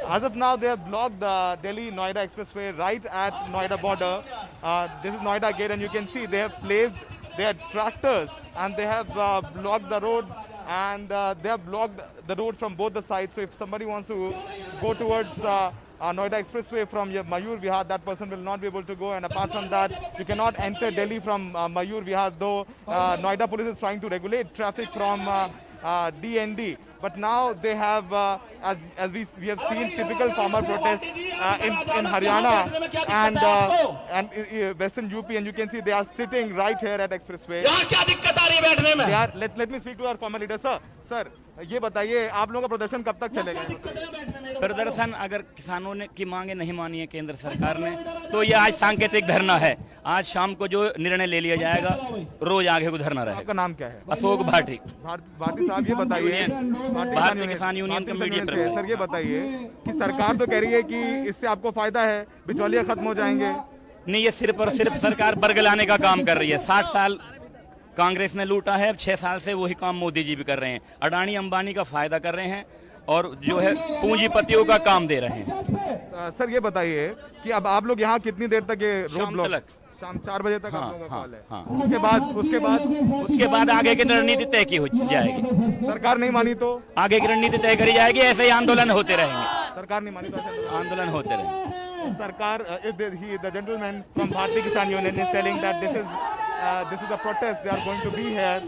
As of now, they have blocked the Delhi-Noida expressway right at Noida border. This is Noida gate, and you can see they have placed their tractors and they have blocked the roads, and they have blocked the road from both the sides. So if somebody wants to go towards Noida expressway from Mayur Vihar, that person will not be able to go. And apart from that, you cannot enter Delhi from Mayur Vihar, though Noida police is trying to regulate traffic from DND. But now they have, as we have seen, typical farmer protests in Haryana and Western UP, and you can see they are sitting right here at expressway. Let me speak to our farmer leader, sir. Sir, ये बताइए आप लोगों का प्रदर्शन कब तक चलेगा? प्रदर्शन अगर किसानों ने की मांगे नहीं मानी है केंद्र सरकार ने, तो ये आज सांकेतिक धरना है। आज शाम को जो निर्णय ले लिया जाएगा, रोज आगे को धरना रहेगा। आपका नाम क्या है? अशोक भाटी। भाटी साहब, ये बताइए, भारतीय किसान यूनियन का मीडिया सर, ये बताइए कि सरकार तो कह रही है कि इससे आपको फायदा है, बिचौलिया खत्म हो जाएंगे। नहीं, ये सिर्फ और सिर्फ सरकार बरगलाने का काम कर रही है। 60 साल कांग्रेस ने लूटा है, अब 6 साल से वही काम मोदी जी भी कर रहे हैं। अडानी अंबानी का फायदा कर रहे हैं और जो है पूंजीपतियों का काम दे रहे हैं। सर, ये बताइए कि अब आप लोग यहाँ कितनी देर तक ये रोड ब्लॉक? शाम 4 बजे तक आप लोगों का कॉल है। उसके बाद आगे की रणनीति तय की हो जाएगी। सरकार नहीं मानी तो आगे की रणनीति तय करी जाएगी। ऐसे ही आंदोलन होते रहेंगे। सरकार नहीं मानी तो आंदोलन होते रहेंगे। Sarkar, the gentleman from Bharatiya Kisan Union is telling that this is a protest. They are going to be here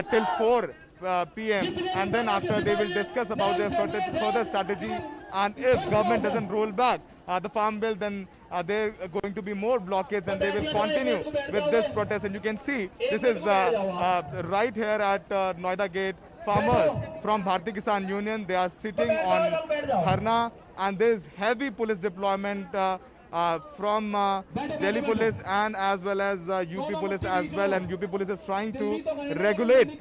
till 4 p.m. and then after they will discuss about their further strategy. And if government doesn't roll back the farm bill, then there are going to be more blockades and they will continue with this protest. And you can see this is right here at Noida Gate. Farmers from Bharatiya Kisan Union, they are sitting on Dharna, and there is heavy police deployment from Delhi police and as well as UP police as well, and UP police is trying to regulate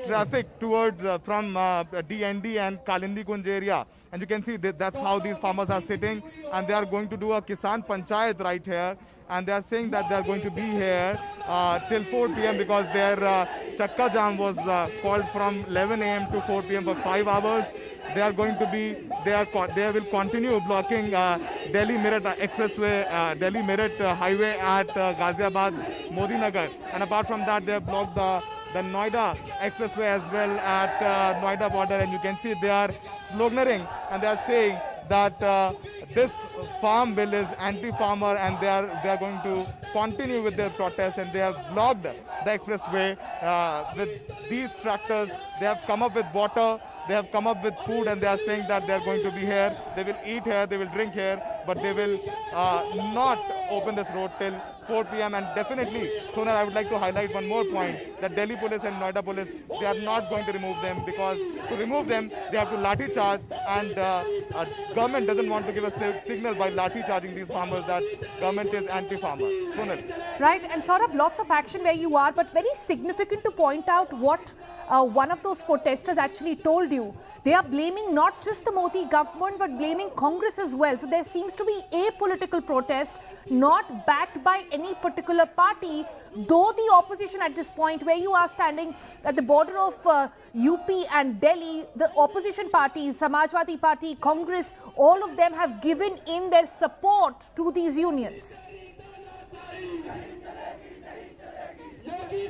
traffic towards from DND and Kalindi Kunj area. And you can see that's how these farmers are sitting, and they are going to do a Kisan Panchayat right here. And they are saying that they are going to be here till 4 p.m. because their Chakka Jam was called from 11 a.m. to 4 p.m. for 5 hours. They are going to be, they will continue blocking Delhi-Meerut Expressway, Delhi-Meerut Highway at Ghaziabad, Modi Nagar. And apart from that, they have blocked the Noida Expressway as well at Noida border. And you can see they are sloganeering and they are saying that this farm bill is anti-farmer, and they are going to continue with their protest, and they have blocked the expressway with these tractors. They have come up with water, they have come up with food, and they are saying that they are going to be here. They will eat here, they will drink here, but they will not open this road till 4 p.m. And definitely, Sonar, I would like to highlight one more point, that Delhi police and Noida police, they are not going to remove them, because to remove them, they have to lathi charge, and government doesn't want to give a signal by lathi charging these farmers that government is anti-farmer. Sonar. Right, and sort of lots of action where you are, but very significant to point out what one of those protesters actually told you. They are blaming not just the Modi government, but blaming Congress as well. So there seems to be a political protest, not backed by any particular party, though the opposition at this point, where you are standing at the border of UP and Delhi, the opposition parties, Samajwadi Party, Congress, all of them have given in their support to these unions.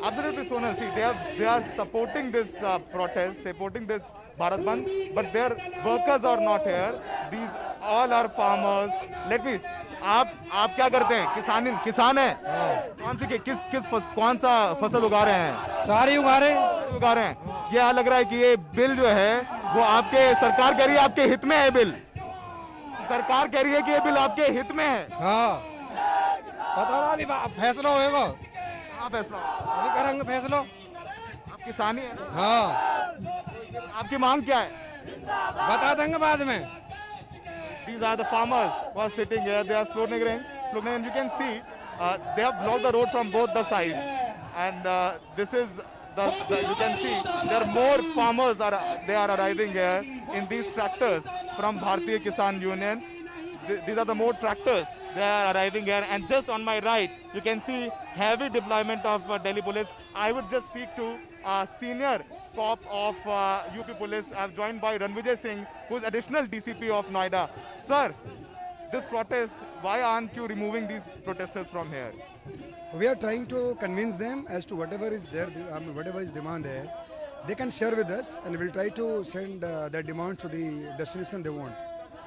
Absolutely, Sonal. See, they are supporting this protest, supporting this Bharat Bandh, but their workers are not here. These all are farmers. Let me. आप क्या करते हैं? किसान हैं? कौन सा फसल उगा रहे हैं? सारी उगा रहे हैं। क्या लग रहा है कि ये बिल जो है वो आपके, सरकार कह रही है आपके हित में है बिल? सरकार कह रही है कि ये बिल आपके हित में है? हाँ, पता नहीं, फैसला होएगा। फैसला अभी करेंगे फैसला। आप किसानी है? हाँ। आपकी मांग क्या है? बता देंगे बाद में। These are the farmers who are sitting here. They are sloganeering, and you can see they have blocked the road from both the sides. And this is you can see there are more farmers they are arriving here in these tractors from Bharatiya Kisan Union. These are the more tractors they are arriving here. And just on my right, you can see heavy deployment of Delhi police. I would just speak to senior cop of UP police. I'm joined by Ranvijay Singh, who is additional DCP of Noida. Sir, this protest, why aren't you removing these protesters from here? We are trying to convince them as to whatever is there, whatever is demand there, they can share with us, and we'll try to send their demand to the destination they want.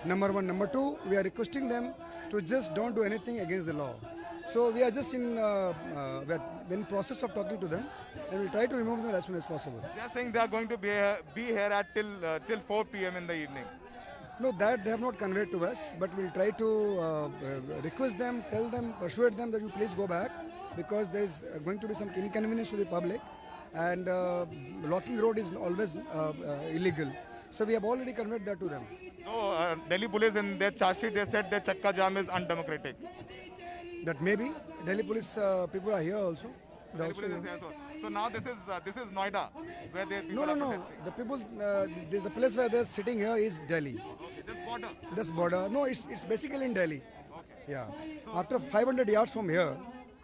Number one. Number two, we are requesting them to just don't do anything against the law. So we are just in process of talking to them, and we'll try to remove them as soon as possible. They are saying they are going to be here at till 4 p.m. in the evening. No, that they have not conveyed to us, but we'll try to request them, tell them, persuade them that you please go back, because there is going to be some inconvenience to the public, and blocking road is always illegal. So we have already conveyed that to them. So Delhi police in their charge sheet, they said that Chakka Jam is undemocratic. That maybe Delhi police people are here also. They're Delhi also police is here. here, so now this is Noida, where the people No. are protesting. The people, the place where they're sitting here is Delhi. Okay, this border. This border. No, it's basically in Delhi. Okay. Yeah. After 500 yards from here,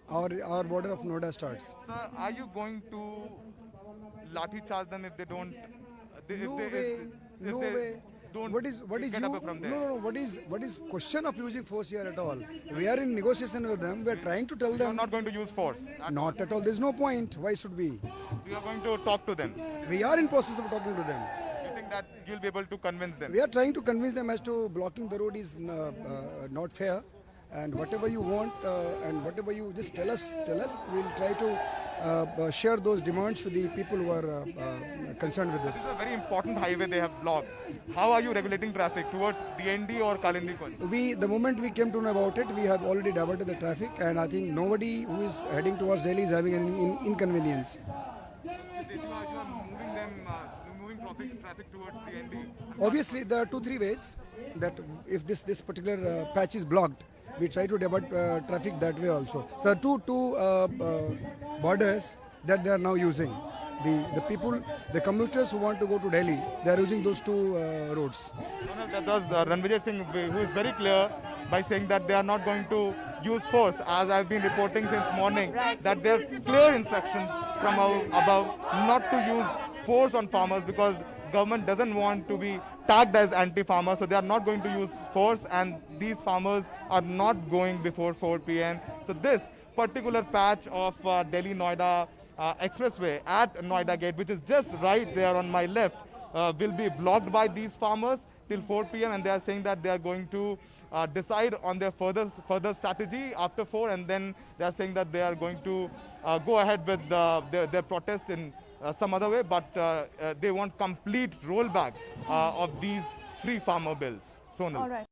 our border of Noida starts. Sir, are you going to lathi charge them if they don't? No way. No way. Don't What is get you? up from there. No. What is question of using force here at all? We are in negotiation with them. We are trying to tell You are them. not going to use force. Not at all. There's no point. Why should we? You are going to talk to them. We are in process of talking to them. You think that you'll be able to convince them? We are trying to convince them as to blocking the road is not fair, and whatever you want and whatever you just tell us. We'll try to share those demands to the people who are concerned with This this. is a very important highway they have blocked. How are you regulating traffic towards DND or Kalindi Kunj? The moment we came to know about it, we have already diverted the traffic, and I think nobody who is heading towards Delhi is having an inconvenience. You are moving them, moving traffic towards DND. Obviously, there are 2-3 ways that if this particular patch is blocked, we try to divert traffic that way also. So there are two borders that they are now using. The people, the commuters who want to go to Delhi, they are using those two roads. That was Ranvijay Singh, who is very clear by saying that they are not going to use force, as I've been reporting since morning, that they have clear instructions from above not to use force on farmers, because government doesn't want to be tagged as anti-farmer, so they are not going to use force, and these farmers are not going before 4 p.m. So this particular patch of Delhi-Noida expressway at Noida Gate, which is just right there on my left, will be blocked by these farmers till 4 p.m. and they are saying that they are going to decide on their further strategy after 4, and then they are saying that they are going to go ahead with their protest in some other way, but they want complete rollback of these 3 farmer bills. Sonal. All right.